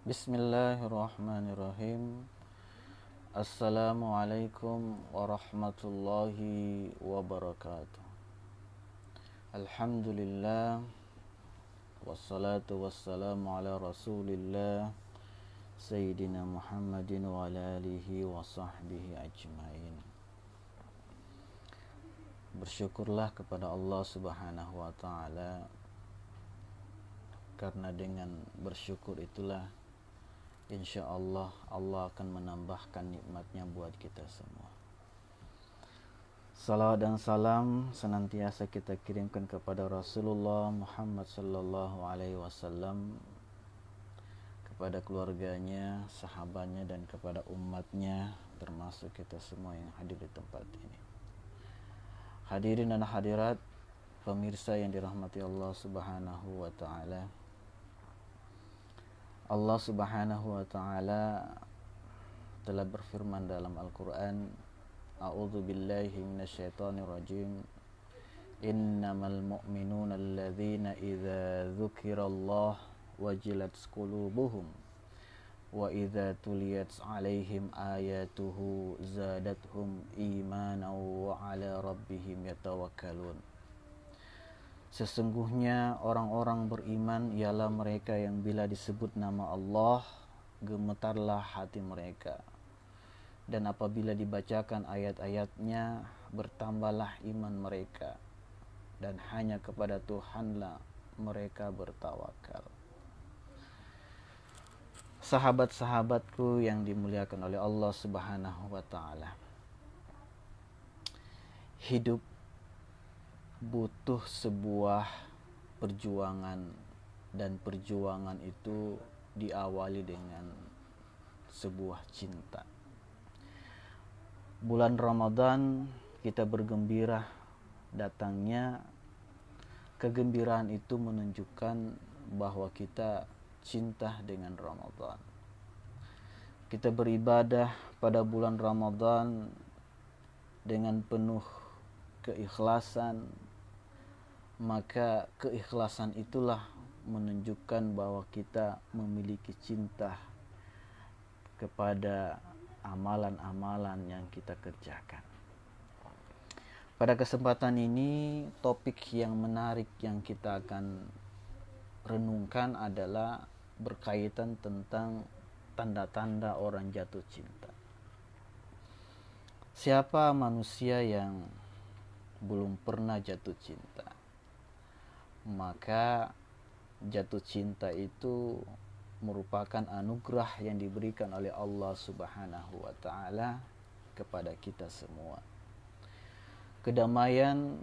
Bismillahirrahmanirrahim. Assalamualaikum warahmatullahi wabarakatuh. Alhamdulillah. Wassalatu wassalamu ala rasulillah Sayyidina Muhammadin wa ala alihi wa sahbihi ajmain. Bersyukurlah kepada Allah subhanahu wa ta'ala, karena dengan bersyukur itulah insyaallah Allah akan menambahkan nikmatnya buat kita semua. Salawat dan salam senantiasa kita kirimkan kepada Rasulullah Muhammad sallallahu alaihi wasallam, kepada keluarganya, sahabatnya, dan kepada umatnya, termasuk kita semua yang hadir di tempat ini. Hadirin dan hadirat, pemirsa yang dirahmati Allah subhanahu wa ta'ala, Allah subhanahu wa ta'ala telah berfirman dalam Al-Quran, A'udzu billahi minasyaitonir rajim, Innamal mu'minuna alladzina idza dzukirallah wajilat qulubuhum wa idza tuliyat 'alaihim ayatuhu zadathum imanan wa 'ala rabbihim yatawakkalun. Sesungguhnya orang-orang beriman ialah mereka yang bila disebut nama Allah, gemetarlah hati mereka. Dan apabila dibacakan ayat-ayatnya, bertambahlah iman mereka. Dan hanya kepada Tuhanlah mereka bertawakal. Sahabat-sahabatku yang dimuliakan oleh Allah subhanahu wa ta'ala, hidup butuh sebuah perjuangan, dan perjuangan itu diawali dengan sebuah cinta. Bulan Ramadan kita bergembira datangnya. Kegembiraan itu menunjukkan bahwa kita cinta dengan Ramadan. Kita beribadah pada bulan Ramadan dengan penuh keikhlasan, maka keikhlasan itulah menunjukkan bahwa kita memiliki cinta kepada amalan-amalan yang kita kerjakan. Pada kesempatan ini, topik yang menarik yang kita akan renungkan adalah berkaitan tentang tanda-tanda orang jatuh cinta. Siapa manusia yang belum pernah jatuh cinta? Maka jatuh cinta itu merupakan anugerah yang diberikan oleh Allah subhanahu wa ta'ala kepada kita semua. Kedamaian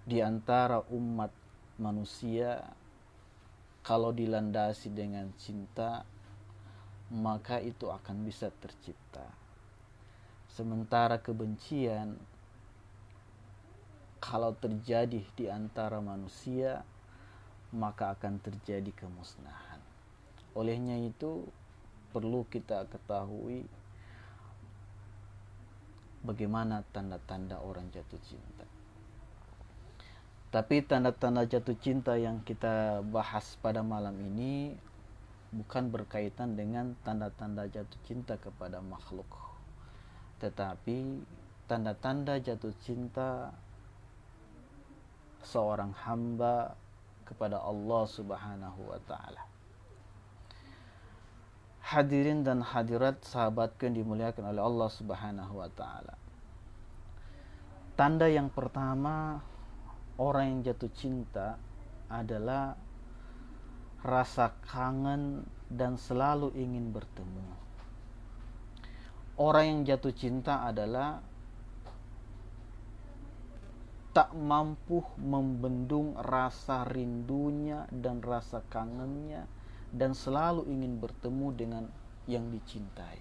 di antara umat manusia kalau dilandasi dengan cinta, maka itu akan bisa tercipta. Sementara kebencian kalau terjadi di antara manusia, maka akan terjadi kemusnahan. Olehnya itu perlu kita ketahui bagaimana tanda-tanda orang jatuh cinta. Tapi tanda-tanda jatuh cinta yang kita bahas pada malam ini bukan berkaitan dengan tanda-tanda jatuh cinta kepada makhluk, tetapi tanda-tanda jatuh cinta seorang hamba kepada Allah subhanahu wa ta'ala. Hadirin dan hadirat, sahabatku yang dimuliakan oleh Allah subhanahu wa ta'ala, tanda yang pertama orang yang jatuh cinta adalah rasa kangen dan selalu ingin bertemu. Orang yang jatuh cinta adalah tak mampu membendung rasa rindunya dan rasa kangennya, dan selalu ingin bertemu dengan yang dicintai.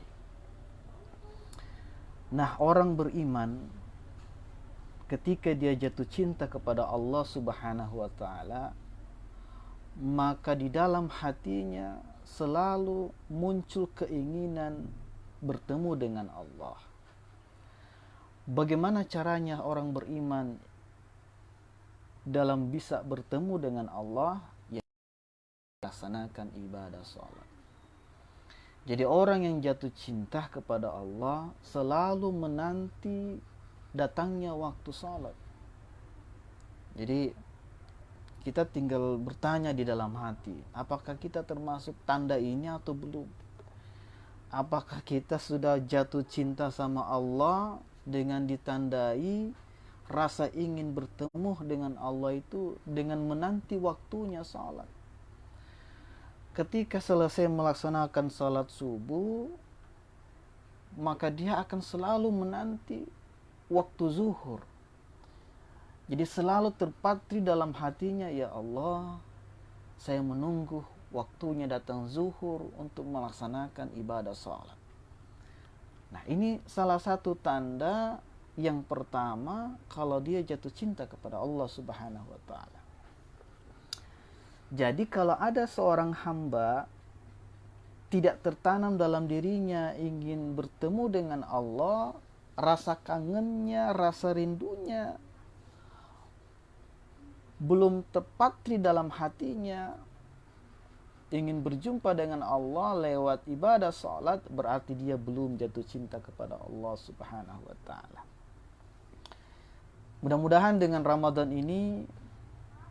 Nah, orang beriman ketika dia jatuh cinta kepada Allah subhanahu wa ta'ala, maka di dalam hatinya selalu muncul keinginan bertemu dengan Allah. Bagaimana caranya orang beriman dalam bisa bertemu dengan Allah? Ya, melaksanakan ibadah sholat. Jadi orang yang jatuh cinta kepada Allah selalu menanti datangnya waktu sholat. Jadi kita tinggal bertanya di dalam hati, apakah kita termasuk tanda ini atau belum? Apakah kita sudah jatuh cinta sama Allah dengan ditandai rasa ingin bertemu dengan Allah itu dengan menanti waktunya sholat. Ketika selesai melaksanakan sholat subuh, maka dia akan selalu menanti waktu zuhur. Jadi selalu terpatri dalam hatinya, ya Allah, saya menunggu waktunya datang zuhur untuk melaksanakan ibadah sholat. Nah, ini salah satu tanda yang pertama kalau dia jatuh cinta kepada Allah Subhanahu wa ta'ala. Jadi kalau ada seorang hamba tidak tertanam dalam dirinya ingin bertemu dengan Allah, rasa kangennya, rasa rindunya belum terpatri dalam hatinya, ingin berjumpa dengan Allah lewat ibadah salat, berarti dia belum jatuh cinta kepada Allah Subhanahu wa ta'ala. Mudah-mudahan dengan Ramadan ini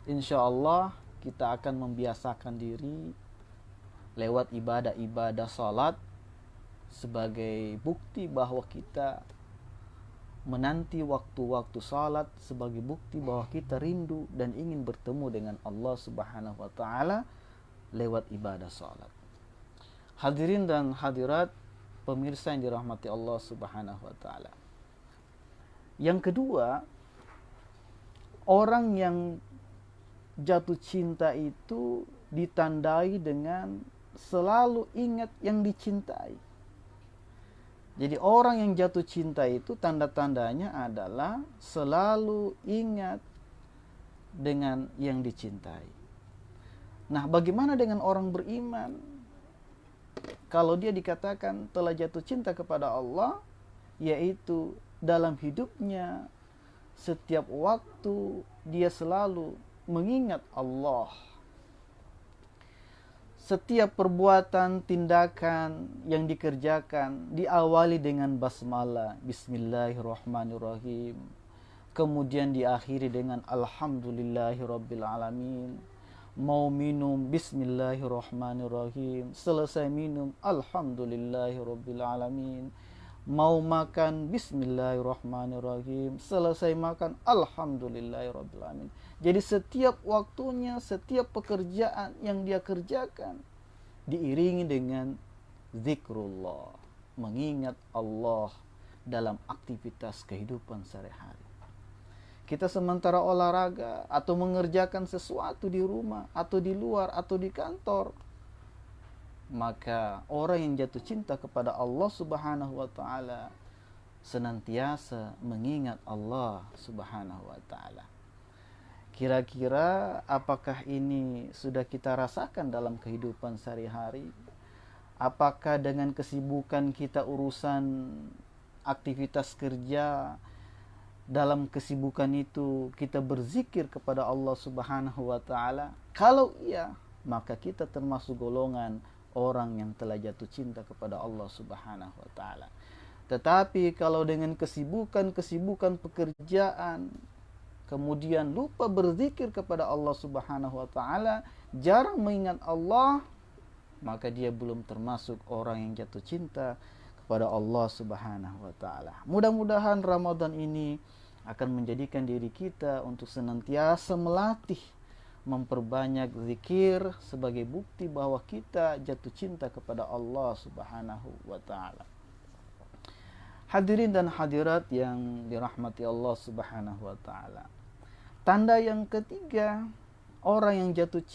insya Allah kita akan membiasakan diri lewat ibadah-ibadah salat sebagai bukti bahwa kita menanti waktu-waktu salat, sebagai bukti bahwa kita rindu dan ingin bertemu dengan Allah Subhanahu wa ta'ala lewat ibadah salat. Hadirin dan hadirat pemirsa yang dirahmati Allah Subhanahu wa ta'ala. Yang kedua, orang yang jatuh cinta itu ditandai dengan selalu ingat yang dicintai. Jadi orang yang jatuh cinta itu tanda-tandanya adalah selalu ingat dengan yang dicintai. Nah, bagaimana dengan orang beriman? Kalau dia dikatakan telah jatuh cinta kepada Allah, yaitu dalam hidupnya setiap waktu dia selalu mengingat Allah. Setiap perbuatan, tindakan yang dikerjakan diawali dengan basmalah, bismillahirrahmanirrahim. Kemudian diakhiri dengan alhamdulillahirrabbilalamin. Mau minum, bismillahirrahmanirrahim. Selesai minum, alhamdulillahirrabbilalamin. Mau makan, bismillahirrahmanirrahim. Selesai makan, alhamdulillahirrabbilalamin. Jadi setiap waktunya, setiap pekerjaan yang dia kerjakan diiringi dengan zikrullah, mengingat Allah dalam aktivitas kehidupan sehari-hari. Kita sementara olahraga atau mengerjakan sesuatu di rumah atau di luar atau di kantor, maka orang yang jatuh cinta kepada Allah Subhanahu wa ta'ala senantiasa mengingat Allah Subhanahu wa ta'ala. Kira-kira apakah ini sudah kita rasakan dalam kehidupan sehari-hari? Apakah dengan kesibukan kita urusan aktivitas kerja, dalam kesibukan itu kita berzikir kepada Allah Subhanahu wa ta'ala? Kalau iya, maka kita termasuk golongan orang yang telah jatuh cinta kepada Allah Subhanahu wa ta'ala. Tetapi kalau dengan kesibukan pekerjaan, kemudian lupa berzikir kepada Allah Subhanahu wa ta'ala, jarang mengingat Allah, maka dia belum termasuk orang yang jatuh cinta kepada Allah Subhanahu wa ta'ala. Mudah-mudahan Ramadan ini akan menjadikan diri kita untuk senantiasa melatih, memperbanyak zikir sebagai bukti bahwa kita jatuh cinta kepada Allah Subhanahu wa ta'ala. Hadirin dan hadirat yang dirahmati Allah Subhanahu wa ta'ala. Tanda yang ketiga, orang yang jatuh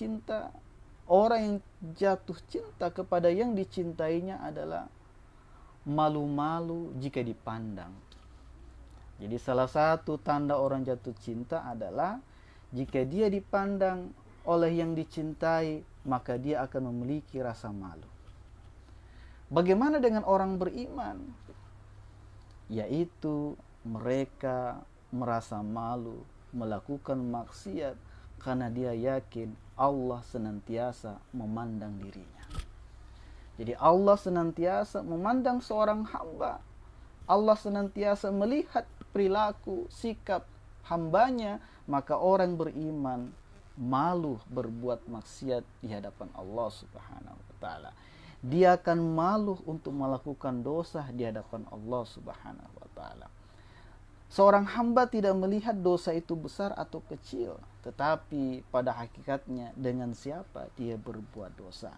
cinta kepada yang dicintainya adalah malu-malu jika dipandang. Jadi salah satu tanda orang jatuh cinta adalah jika dia dipandang oleh yang dicintai, maka dia akan memiliki rasa malu. Bagaimana dengan orang beriman? Yaitu mereka merasa malu melakukan maksiat Karena dia yakin Allah senantiasa memandang dirinya. Jadi Allah senantiasa memandang seorang hamba. Allah senantiasa melihat perilaku, sikap hambanya. Maka orang beriman malu berbuat maksiat di hadapan Allah Subhanahu wa taala. Dia akan malu untuk melakukan dosa di hadapan Allah Subhanahu wa taala. Seorang hamba tidak melihat dosa itu besar atau kecil, tetapi pada hakikatnya dengan siapa dia berbuat dosa.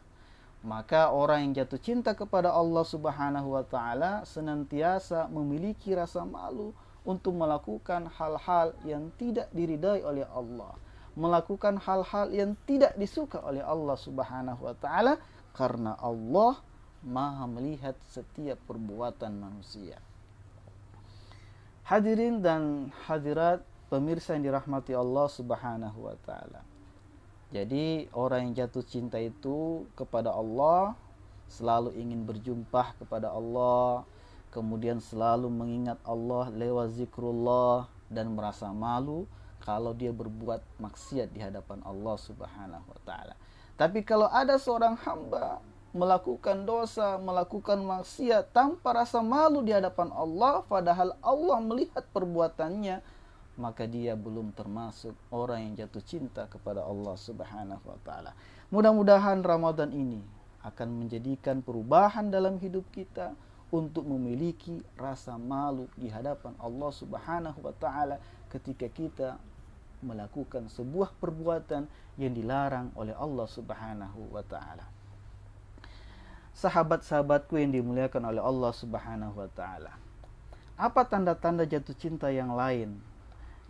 Maka orang yang jatuh cinta kepada Allah Subhanahu wa taala senantiasa memiliki rasa malu untuk melakukan hal-hal yang tidak diridai oleh Allah, melakukan hal-hal yang tidak disuka oleh Allah Subhanahu wa taala, karena Allah Maha melihat setiap perbuatan manusia. Hadirin dan hadirat pemirsa yang dirahmati Allah Subhanahu wa taala. Jadi orang yang jatuh cinta itu kepada Allah selalu ingin berjumpa kepada Allah, kemudian selalu mengingat Allah lewat zikrullah dan merasa malu kalau dia berbuat maksiat di hadapan Allah Subhanahu wa taala. Tapi kalau ada seorang hamba melakukan dosa, melakukan maksiat tanpa rasa malu di hadapan Allah, padahal Allah melihat perbuatannya, maka dia belum termasuk orang yang jatuh cinta kepada Allah Subhanahu wa taala. Mudah-mudahan Ramadan ini akan menjadikan perubahan dalam hidup kita untuk memiliki rasa malu di hadapan Allah Subhanahu wa taala ketika kita melakukan sebuah perbuatan yang dilarang oleh Allah Subhanahu wa taala. Sahabat-sahabatku yang dimuliakan oleh Allah Subhanahu wa taala. Apa tanda-tanda jatuh cinta yang lain?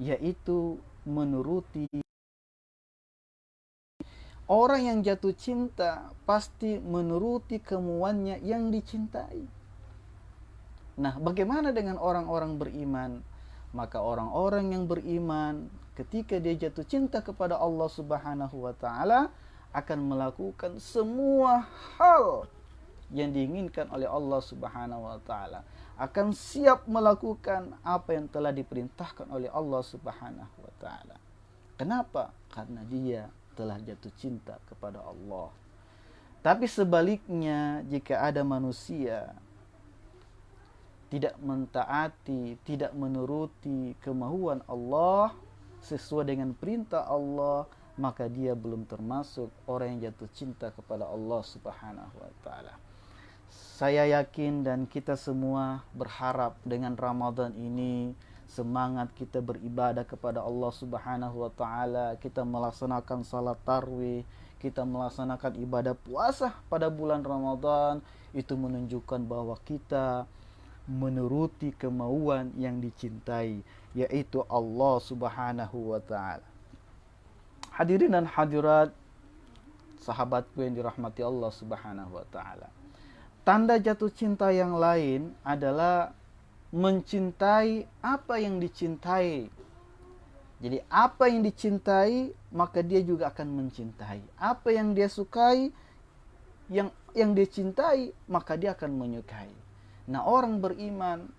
Yaitu menuruti. Orang yang jatuh cinta pasti menuruti kemauannya yang dicintai. Nah, bagaimana dengan orang-orang beriman? Maka orang-orang yang beriman ketika dia jatuh cinta kepada Allah Subhanahu wa taala akan melakukan semua hal yang diinginkan oleh Allah Subhanahu wa taala, akan siap melakukan apa yang telah diperintahkan oleh Allah Subhanahu wa taala. Kenapa? Karena dia telah jatuh cinta kepada Allah. Tapi sebaliknya, jika ada manusia tidak mentaati, tidak menuruti kemauan Allah sesuai dengan perintah Allah, maka dia belum termasuk orang yang jatuh cinta kepada Allah Subhanahu wa taala. Saya yakin dan kita semua berharap dengan Ramadan ini semangat kita beribadah kepada Allah Subhanahu wa taala, kita melaksanakan salat tarawih, kita melaksanakan ibadah puasa pada bulan Ramadan, itu menunjukkan bahwa kita menuruti kemauan yang dicintai, yaitu Allah Subhanahu wa taala. Hadirin dan hadirat sahabatku yang dirahmati Allah Subhanahu wa taala. Tanda jatuh cinta yang lain adalah mencintai apa yang dicintai. Jadi apa yang dicintai, maka dia juga akan mencintai. Apa yang dia sukai, yang dia cintai, maka dia akan menyukai. Nah, orang beriman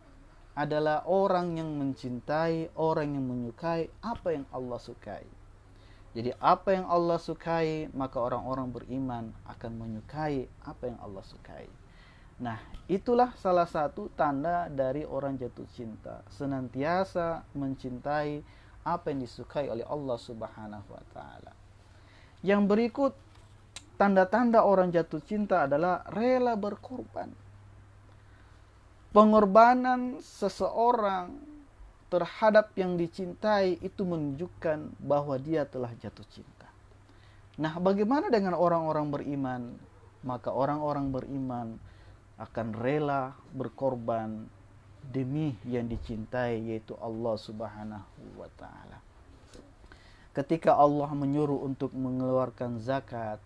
adalah orang yang mencintai, orang yang menyukai apa yang Allah sukai. Jadi apa yang Allah sukai, maka orang-orang beriman akan menyukai apa yang Allah sukai. Nah, itulah salah satu tanda dari orang jatuh cinta, senantiasa mencintai apa yang disukai oleh Allah Subhanahu wa taala. Yang berikut, tanda-tanda orang jatuh cinta adalah rela berkorban. Pengorbanan seseorang terhadap yang dicintai itu menunjukkan bahwa dia telah jatuh cinta. Nah, bagaimana dengan orang-orang beriman? Maka orang-orang beriman akan rela berkorban demi yang dicintai, yaitu Allah Subhanahu wa taala. Ketika Allah menyuruh untuk mengeluarkan zakat,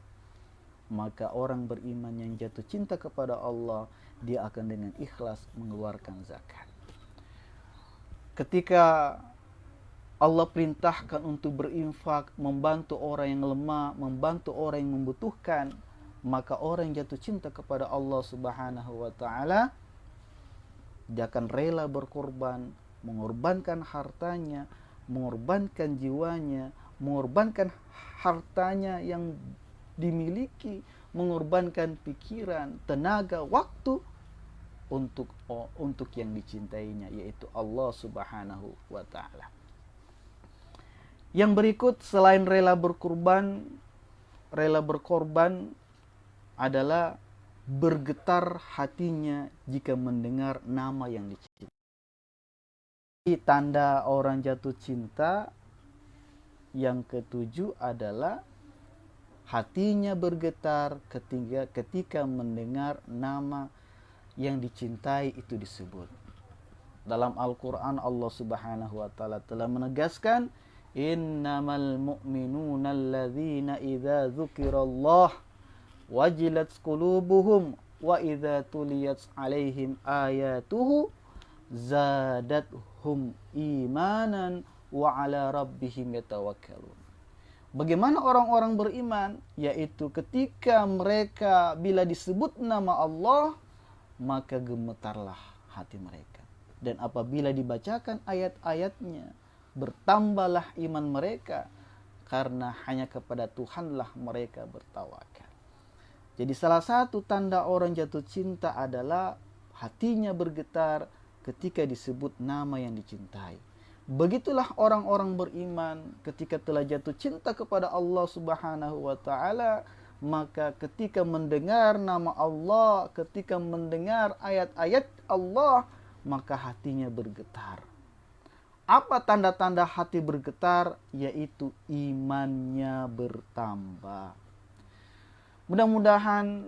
maka orang beriman yang jatuh cinta kepada Allah, dia akan dengan ikhlas mengeluarkan zakat. Ketika Allah perintahkan untuk berinfak, membantu orang yang lemah, membantu orang yang membutuhkan, maka orang yang jatuh cinta kepada Allah Subhanahu wa taala, dia akan rela berkorban, mengorbankan hartanya, mengorbankan jiwanya, mengorbankan hartanya yang dimiliki, mengorbankan pikiran, tenaga, waktu untuk yang dicintainya, yaitu Allah Subhanahu wa taala. Yang berikut selain rela berkorban adalah bergetar hatinya jika mendengar nama yang dicintai. Tanda orang jatuh cinta yang ketujuh adalah hatinya bergetar ketika mendengar nama yang dicintai itu disebut. Dalam Al-Quran Allah Subhanahu wa ta'ala telah menegaskan, innamal mu'minuna alladzina idza dzukirallah wajilat qulubuhum wa idza tuliyat alaihim ayatuhu zadathum imanan wa ala rabbihim yatawakkalun. Bagaimana orang-orang beriman? Yaitu ketika mereka bila disebut nama Allah, maka gemetarlah hati mereka. Dan apabila dibacakan ayat-ayatnya, bertambahlah iman mereka, karena hanya kepada Tuhanlah mereka bertawakal. Jadi salah satu tanda orang jatuh cinta adalah hatinya bergetar ketika disebut nama yang dicintai. Begitulah orang-orang beriman ketika telah jatuh cinta kepada Allah Subhanahu wa taala, maka ketika mendengar nama Allah, ketika mendengar ayat-ayat Allah, maka hatinya bergetar. Apa tanda-tanda hati bergetar? Yaitu imannya bertambah. Mudah-mudahan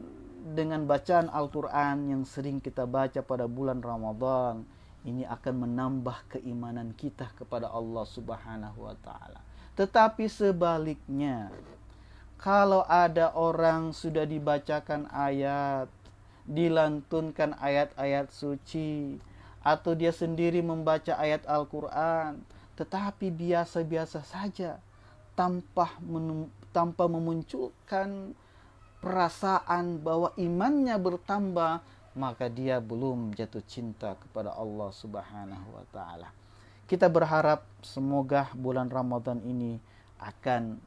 dengan bacaan Al-Quran yang sering kita baca pada bulan Ramadan, ini akan menambah keimanan kita kepada Allah Subhanahu wa ta'ala. Tetapi sebaliknya, kalau ada orang sudah dibacakan ayat, dilantunkan ayat-ayat suci, atau dia sendiri membaca ayat Al-Quran, tetapi biasa-biasa saja, tanpa memunculkan perasaan bahwa imannya bertambah, maka dia belum jatuh cinta kepada Allah Subhanahu wa ta'ala. Kita berharap semoga bulan Ramadan ini akan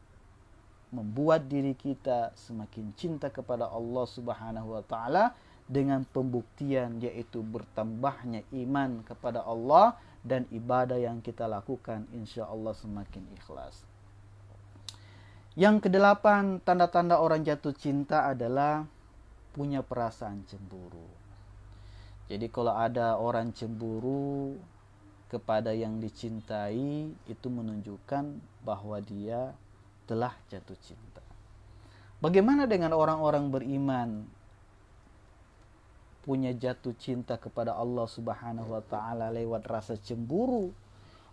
membuat diri kita semakin cinta kepada Allah Subhanahu wa ta'ala dengan pembuktian, yaitu bertambahnya iman kepada Allah dan ibadah yang kita lakukan insya Allah semakin ikhlas. Yang kedelapan, tanda-tanda orang jatuh cinta adalah punya perasaan cemburu. Jadi kalau ada orang cemburu kepada yang dicintai, itu menunjukkan bahwa dia telah jatuh cinta. Bagaimana dengan orang-orang beriman punya jatuh cinta kepada Allah Subhanahu wa ta'ala lewat rasa cemburu?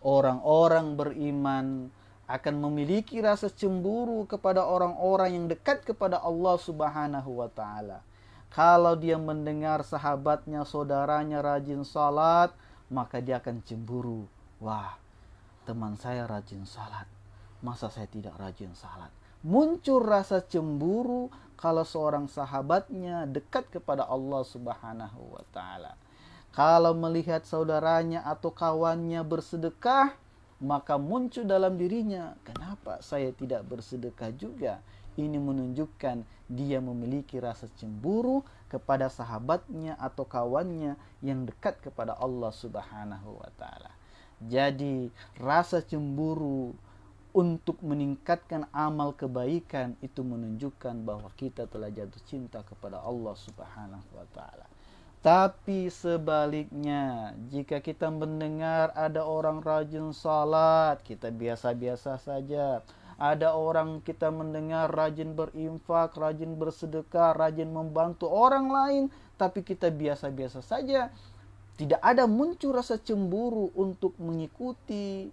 Orang-orang beriman akan memiliki rasa cemburu kepada orang-orang yang dekat kepada Allah Subhanahu wa ta'ala. Kalau dia mendengar sahabatnya, saudaranya rajin salat, maka dia akan cemburu. Wah, teman saya rajin salat, masa saya tidak rajin salat? Muncul rasa cemburu kalau seorang sahabatnya dekat kepada Allah Subhanahu wa ta'ala. Kalau melihat saudaranya atau kawannya bersedekah, maka muncul dalam dirinya, kenapa saya tidak bersedekah juga? Ini menunjukkan dia memiliki rasa cemburu kepada sahabatnya atau kawannya yang dekat kepada Allah Subhanahu wa ta'ala. Jadi rasa cemburu untuk meningkatkan amal kebaikan itu menunjukkan bahwa kita telah jatuh cinta kepada Allah Subhanahu wa ta'ala. Tapi sebaliknya, jika kita mendengar ada orang rajin salat, kita biasa-biasa saja. Ada orang kita mendengar rajin berinfak, rajin bersedekah, rajin membantu orang lain, tapi kita biasa-biasa saja. Tidak ada muncul rasa cemburu untuk mengikuti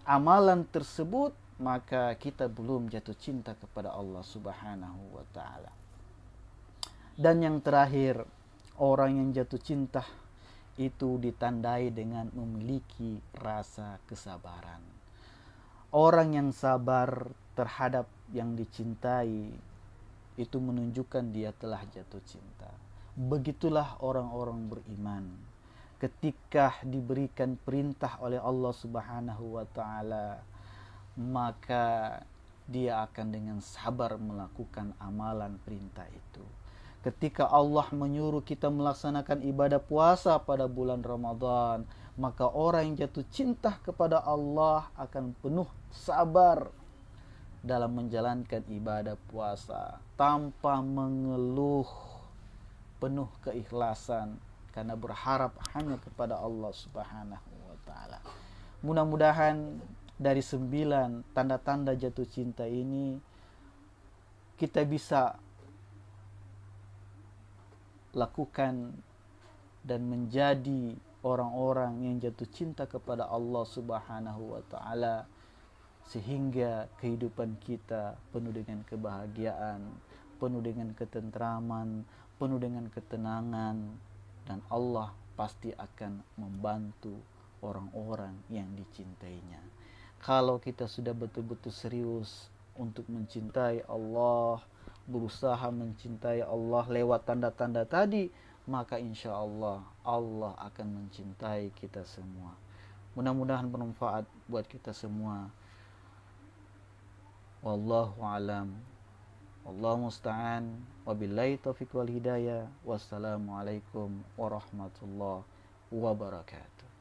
amalan tersebut, maka kita belum jatuh cinta kepada Allah Subhanahu wa ta'ala. Dan yang terakhir, orang yang jatuh cinta itu ditandai dengan memiliki rasa kesabaran. Orang yang sabar terhadap yang dicintai itu menunjukkan dia telah jatuh cinta. Begitulah orang-orang beriman. ketika diberikan perintah oleh Allah Subhanahu wa taala, maka dia akan dengan sabar melakukan amalan perintah itu. Ketika Allah menyuruh kita melaksanakan ibadah puasa pada bulan Ramadan, maka orang yang jatuh cinta kepada Allah akan penuh sabar dalam menjalankan ibadah puasa tanpa mengeluh, penuh keikhlasan karena berharap hanya kepada Allah Subhanahu wa taala. Mudah-mudahan dari 9 tanda-tanda jatuh cinta ini kita bisa lakukan dan menjadi orang-orang yang jatuh cinta kepada Allah Subhanahu wa taala, sehingga kehidupan kita penuh dengan kebahagiaan, penuh dengan ketentraman, penuh dengan ketenangan, dan Allah pasti akan membantu orang-orang yang dicintainya. Kalau kita sudah betul-betul serius untuk mencintai Allah, berusaha mencintai Allah lewat tanda-tanda tadi, maka insya Allah Allah akan mencintai kita semua. Mudah-mudahan bermanfaat buat kita semua. Wallahu alam. Wallahu musta'an. Wabillahi taufiq wal hidayah. Wassalamualaikum warahmatullahi wabarakatuh.